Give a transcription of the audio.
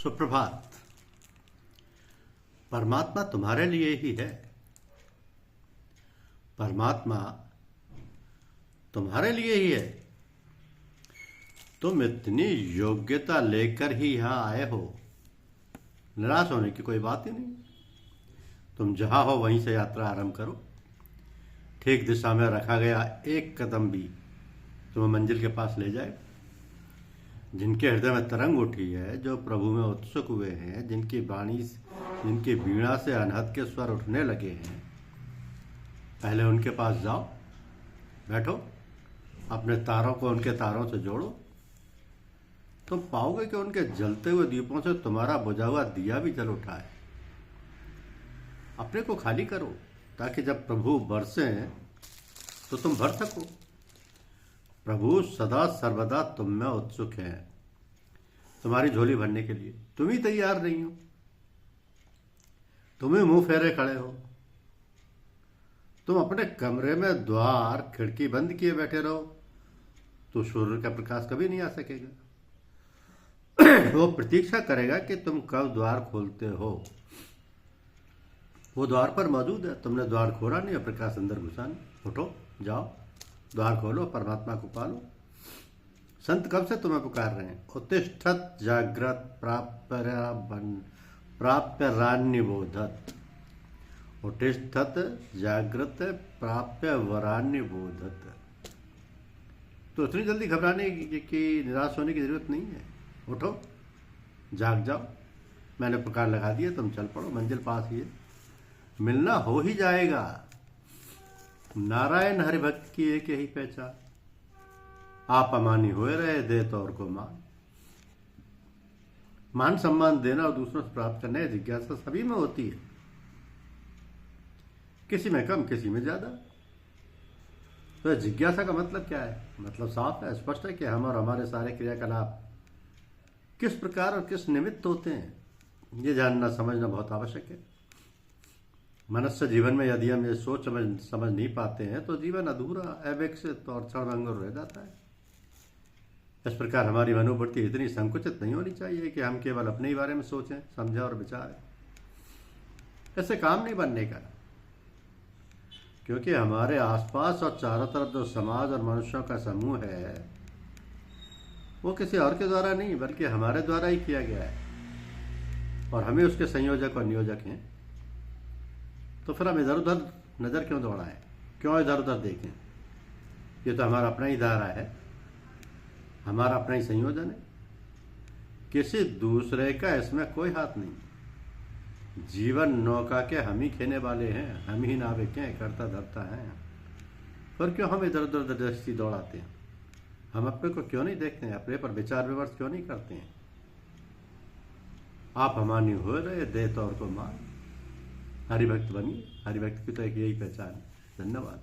सुप्रभात। परमात्मा तुम्हारे लिए ही है। परमात्मा तुम्हारे लिए ही है। तुम इतनी योग्यता लेकर ही यहां आए हो, निराश होने की कोई बात ही नहीं। तुम जहां हो वहीं से यात्रा आरंभ करो। ठीक दिशा में रखा गया एक कदम भी तुम्हें मंजिल के पास ले जाए। जिनके हृदय में तरंग उठी है, जो प्रभु में उत्सुक हुए हैं, जिनकी वीणा से अनहद के स्वर उठने लगे हैं, पहले उनके पास जाओ, बैठो, अपने तारों को उनके तारों से जोड़ो। तुम पाओगे कि उनके जलते हुए दीपों से तुम्हारा बुझा हुआ दिया भी जल उठा है। अपने को खाली करो ताकि जब प्रभु बरसें तो तुम भर सको। प्रभु सदा सर्वदा तुम में उत्सुक है, तुम्हारी झोली भरने के लिए। तुम ही तैयार नहीं हो, तुम ही मुंह फेरे खड़े हो। तुम अपने कमरे में द्वार खिड़की बंद किए बैठे रहो तो सूर्य का प्रकाश कभी नहीं आ सकेगा। वो प्रतीक्षा करेगा कि तुम कब द्वार खोलते हो। वो द्वार पर मौजूद है, तुमने द्वार खोला नहीं और प्रकाश अंदर घुसा नहीं। उठो, जाओ, द्वार खोलो, परमात्मा को पालो। संत कब से तुम्हें पुकार रहे हैं? उत्तिष्ठत जागृत प्राप्यरान्निबोधत। उत्तिष्ठत जागृत प्राप्य वरान्निबोधत। तो इतनी जल्दी घबराने की निराश होने की जरूरत नहीं है। उठो, जाग जाओ, मैंने पुकार लगा दिया, तुम चल पड़ो, मंजिल पास ही है, मिलना हो ही जाएगा। नारायण हरिभक्त की एक यही पहचान। आप अमानी हुए रहे, दे तो और को मान सम्मान देना और दूसरों से प्राप्त करने की जिज्ञासा सभी में होती है, किसी में कम, किसी में ज्यादा। तो जिज्ञासा का मतलब क्या है? मतलब साफ है, स्पष्ट है कि हम और हमारे सारे क्रियाकलाप किस प्रकार और किस निमित्त होते हैं, ये जानना समझना बहुत आवश्यक है। मनुष्य जीवन में यदि हम ये सोच समझ नहीं पाते हैं तो जीवन अधूरा, अविकसित और क्षणभंगुर रह जाता है। इस प्रकार हमारी मनोवृत्ति इतनी संकुचित नहीं होनी चाहिए कि हम केवल अपने ही बारे में सोचें, समझें और विचारें। ऐसे काम नहीं बनने का, क्योंकि हमारे आसपास और चारों तरफ जो समाज और मनुष्यों का समूह है वो किसी और के द्वारा नहीं बल्कि हमारे द्वारा ही किया गया है और हमें उसके संयोजक और नियोजक हैं। तो फिर हम इधर उधर नजर क्यों दौड़ाएं, क्यों इधर उधर देखें? ये तो हमारा अपना ही दायरा है, हमारा अपना ही संयोजन है, किसी दूसरे का इसमें कोई हाथ नहीं। जीवन नौका के हम ही खेने वाले हैं, हम ही नाविक हैं, करता धरता है। फिर क्यों हम इधर उधर दृष्टि दौड़ाते हैं? हम अपने को क्यों नहीं देखते हैं? अपने पर विचार विमर्श क्यों नहीं करते हैं? आप अमानी हो रहे, दे तो और को मान। हरिभक्त बनिए। हरिभक्त की तो एक यही पहचान है। धन्यवाद।